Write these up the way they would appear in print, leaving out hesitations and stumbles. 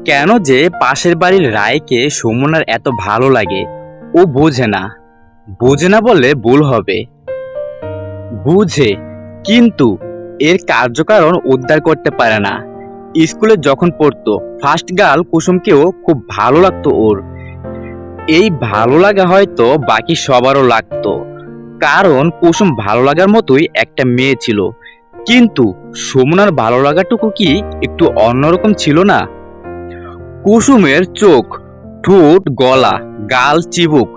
কেন যে পাশের বাড়ির রায়কে সুমনার এত ভালো লাগে ও বোঝে না বললে ভুল হবে। বুঝে, কিন্তু এর কার্যকারণ উদ্ধার করতে পারে না। স্কুলে যখন পড়তো ফার্স্ট গার্ল কুসুমকেও খুব ভালো লাগতো ওর। এই ভালো লাগা হয়তো বাকি সবারও লাগতো, কারণ কুসুম ভালো লাগার মতোই একটা মেয়ে ছিল। কিন্তু সুমনার ভালো লাগাটুকু কি একটু অন্যরকম ছিল না? কুসুমের চোখ, ঠোঁট, গলা, গাল, চিবুক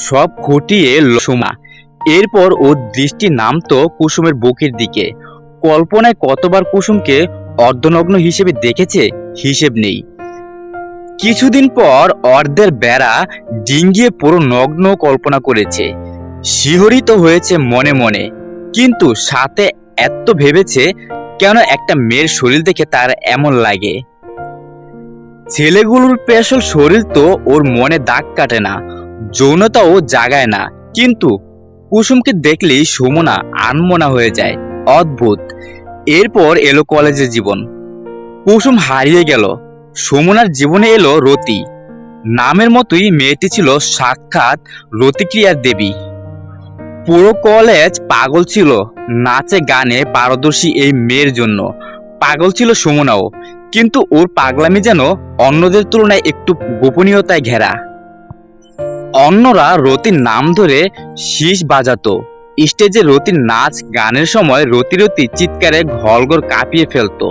সব খুঁটিয়ে সুমা। এরপর ওর দৃষ্টি নামতো কুসুমের বুকের দিকে। কল্পনায় কতবার কুসুমকে অর্ধনগ্ন হিসেবে দেখেছে হিসেব নেই। কিছুদিন পর অর্ধের বেড়া ডিঙ্গিয়ে পুরো নগ্ন কল্পনা করেছে। শিহরিত হয়েছে মনে মনে, কিন্তু সাথে এত ভেবেছে কেন একটা মেয়ের শরীর দেখে তার এমন লাগে। ছেলেগুলোর পেশল শরীর তো ওর মনে দাগ কাটে না, যৌনতাও জাগায় না, কিন্তু কুসুমকে দেখলেই সুমনা আনমনা হয়ে যায়। অদ্ভুত। এরপর এলো কলেজের জীবন। কুসুম হারিয়ে গেল। সুমনার জীবনে এলো রতি। নামের মতোই মেয়েটি ছিল সাক্ষাৎ রতিক্রিয়ার দেবী। পুরো কলেজ পাগল ছিল নাচে গানে পারদর্শী এই মেয়ের জন্য। পাগল ছিল সুমনাও, কিন্তু ওর পাগলামি যেন অন্যদের তুলনায় একটু গোপনীয়তায় ঘেরা। অন্যরা রতির নাম ধরে শীষ বাজাতো। স্টেজে রতির নাচ গানের সময় রতি রতি চিৎকারে ঘরঘর কাঁপিয়ে ফেলতো।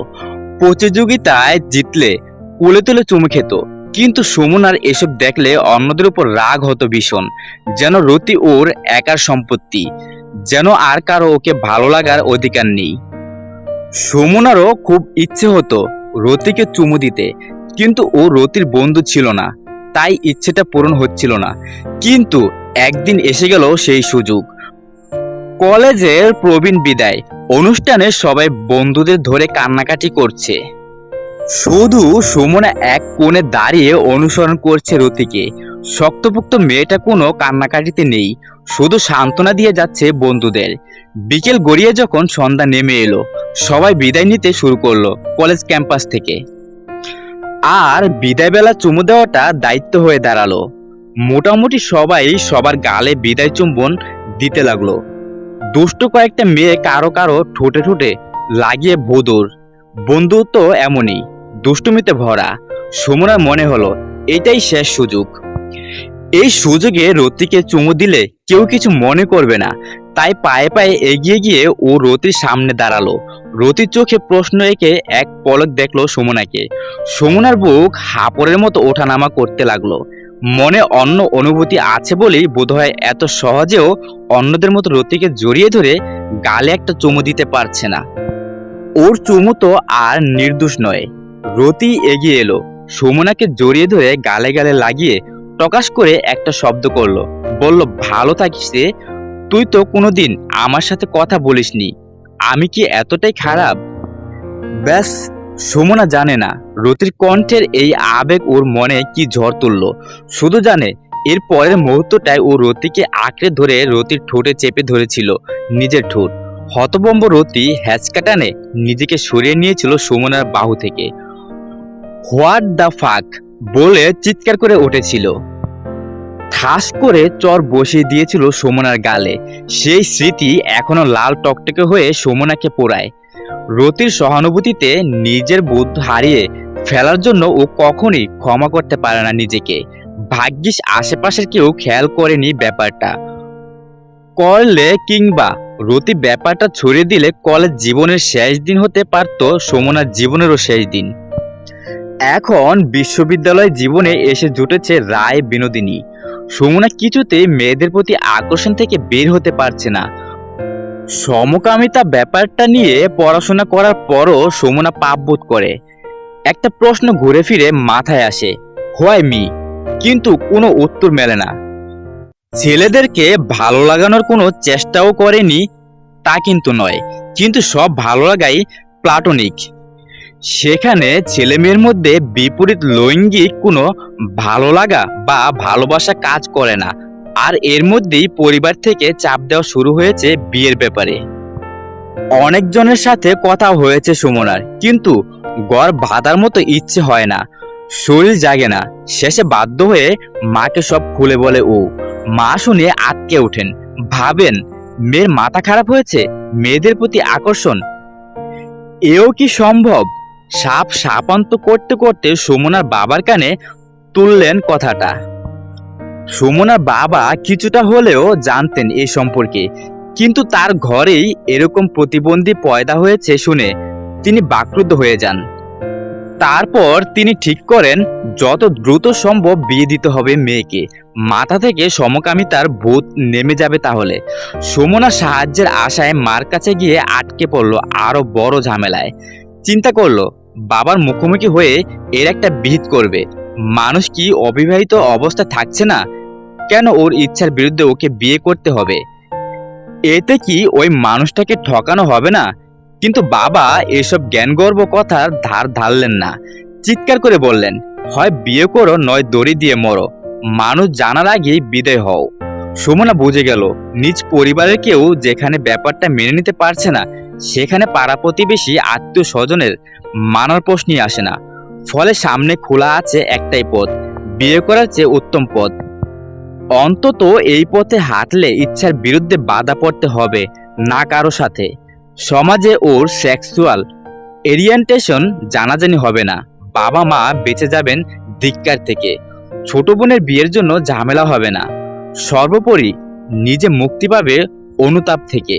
প্রতিযোগিতায় জিতলে কোলে তুলে চুমু খেত। কিন্তু সুমনার এসব দেখলে অন্যদের উপর রাগ হতো ভীষণ, যেন রতি ওর একার সম্পত্তি, যেন আর কারো ওকে ভালো লাগার অধিকার নেই। সুমনারও খুব ইচ্ছে হতো রতিকে চুমু দিতে, কিন্তু ও রতির বন্ধু ছিল না, তাই ইচ্ছেটা পূরণ হচ্ছিল না। কিন্তু একদিন এসে গেল সেই সুযোগ। কলেজের প্রবীণ বিদায় অনুষ্ঠানে সবাই বন্ধুদের ধরে কান্নাকাটি করছে। শুধু সুমনা এক কোণে দাঁড়িয়ে অনুসরণ করছে রতিকে। শক্তপোক্ত মেয়েটা কোনো কান্নাকাটিতে নেই, শুধু সান্ত্বনা দিয়ে যাচ্ছে বন্ধুদের। বিকেল গড়িয়ে যখন সন্ধ্যা নেমে এলো, সবাই বিদায় নিতে শুরু করলো কলেজ ক্যাম্পাস থেকে। আর বিদায় বেলা চুমু দেওয়াটা দায়িত্ব হয়ে দাঁড়ালো। মোটামুটি সবাই সবার গালে বিদায় চুম্বন দিতে লাগলো। দুষ্ট কয়েকটা মেয়ে কারো কারো ঠোঁটে ঠোঁটে লাগিয়ে ভোদর। বন্ধুত্ব এমনই, দুষ্টুমিতে ভরা। সুমনার মনে হলো এটাই শেষ সুযোগ। এই সুযোগে রতিকে চুমু দিলে কেউ কিছু মনে করবে না, তাই পায়ে পায়ে এগিয়ে গিয়ে ও রতির সামনে দাঁড়ালো। রতির চোখে প্রশ্ন এঁকে এক পলক দেখলো সুমনাকে। সুমনার বুক হাঁপড়ের মতো ওঠানামা করতে লাগলো। মনে অন্য অনুভূতি আছে বলেই বোধহয় এত সহজেও অন্যদের মতো রতিকে জড়িয়ে ধরে গালে একটা চুমু দিতে পারছে না। ওর চুমু তো আর নির্দোষ নয়। রতি এগিয়ে এলো, সুমনাকে জড়িয়ে ধরে গালে গালে লাগিয়ে টকাস করে একটা শব্দ করলো, বলল, ভালো থাকিস রে, তুই তো কোনোদিন আমার সাথে কথা বলিসনি, আমি কি এতটাই খারাপ? ব্যাস, সুমনা জানে না রতির কণ্ঠের এই আবেগ ওর মনে কি ঝড় তুললো। শুধু জানে এর পরের মুহূর্তটায় ও রতিকে আঁকড়ে ধরে রতির ঠোঁটে চেপে ধরেছিল নিজের ঠোঁট। হতভম্ব রতি হ্যাচকা টানে নিজেকে সরিয়ে নিয়েছিল সুমনার বাহু থেকে। হোয়াট দ্য ফাক বলে চিৎকার করে উঠেছিল। ঠাস করে চর বসিয়ে দিয়েছিল সুমনার গালে। সেই স্মৃতি এখনো লাল টকটকে হয়ে সুমনাকে পোড়ায়। রতির সহানুভূতিতে নিজের বোধ হারিয়ে ফেলার জন্য ও কখনই ক্ষমা করতে পারে না নিজেকে। ভাগ্যিস আশেপাশের কেউ খেয়াল করেনি ব্যাপারটা। করলে কিংবা রতি ব্যাপারটা ছড়িয়ে দিলে কলেজ জীবনের শেষ দিন হতে পারত সুমনার জীবনেরও শেষ দিন। এখন বিশ্ববিদ্যালয় জীবনে এসে জুটেছে রায় বিনোদিনী। সুমনা কিছুতেই মেয়েদের প্রতি আকর্ষণ থেকে বের হতে পারছে না। সমকামিতা ব্যাপারটা নিয়ে পড়াশোনা করার পরও সুমনা পাপবোধ করে। একটা প্রশ্ন ঘুরে ফিরে মাথায় আসে, হোয়াই মি? কিন্তু কোনো উত্তর মেলে না। ছেলেদেরকে ভালো লাগানোর কোনো চেষ্টাও করেনি তা কিন্তু নয়, কিন্তু সব ভালো লাগাই প্লাটোনিক। সেখানে ছেলে মেয়ের মধ্যে বিপরীত লৈঙ্গিক কোনো ভালো লাগা বা ভালোবাসা কাজ করে না। আর এর মধ্যেই পরিবার থেকে চাপ দেওয়া শুরু হয়েছে বিয়ের ব্যাপারে। অনেকজনের সাথে কথা হয়েছে সুমনার, কিন্তু গড় বাঁধার মতো ইচ্ছে হয় না। শরীর জাগে না, শেষে বাধ্য হয়ে মাকে সব খুলে বলে ও। মা শুনে আটকে ওঠেন, ভাবেন মেয়ের মাথা খারাপ হয়েছে, মেয়েদের প্রতি আকর্ষণ এও কি সম্ভব? সাপ সাপান্ত করতে করতে সুমনার বাবার কানে তুললেন কথাটা। সুমনার বাবা কিছুটা হলেও জানতেন এ সম্পর্কে, কিন্তু তার ঘরেই এরকম প্রতিবন্ধী পয়দা হয়েছে শুনে তিনি বাকরুদ্ধ হয়ে যান। তারপর তিনি ঠিক করেন যত দ্রুত সম্ভব বিয়ে দিতে হবে মেয়েকে, মাথা থেকে সমকামিতার ভূত নেমে যাবে তাহলে। সুমনা সাহায্যের আশায় মার কাছে গিয়ে আটকে পড়ল আরো বড় ঝামেলায়। চিন্তা করলো বাবার মুখোমুখি হয়ে এর একটা বিহিত করবে। মানুষ কি অবিবাহিত অবস্থা থাকছে না, কেন ওর ইচ্ছার বিরুদ্ধে ওকে বিয়ে করতে হবে? এতে কি ওই মানুষটাকে ঠকানো হবে না? কিন্তু বাবা এসব জ্ঞানগর্ব কথার ধার ধারলেন না, চিৎকার করে বললেন, হয় বিয়ে করো নয় দড়ি দিয়ে মরো, মানুষ জানার আগেই বিদায় হও। সুমনা বুঝে গেল নিজ পরিবারের কেউ যেখানে ব্যাপারটা মেনে নিতে পারছে না, সেখানে পাড়া প্রতিবেশী আত্মীয় স্বজনের মানার প্রশ্নই আসে না। ফলে সামনে খোলা আছে একটাই পথ, বিয়ে করার চেয়ে উত্তম পথ। অন্তত এই পথে হাঁটলে ইচ্ছার বিরুদ্ধে বাধা পড়তে হবে না কারো সাথে। সমাজে ওর সেক্সুয়াল এরিয়েন্টেশন জানাজানি হবে না, বাবা মা বেঁচে যাবেন ধিক্কার থেকে, ছোট বোনের বিয়ের জন্য ঝামেলা হবে না, সর্বোপরি নিজে মুক্তি পাবে অনুতাপ থেকে।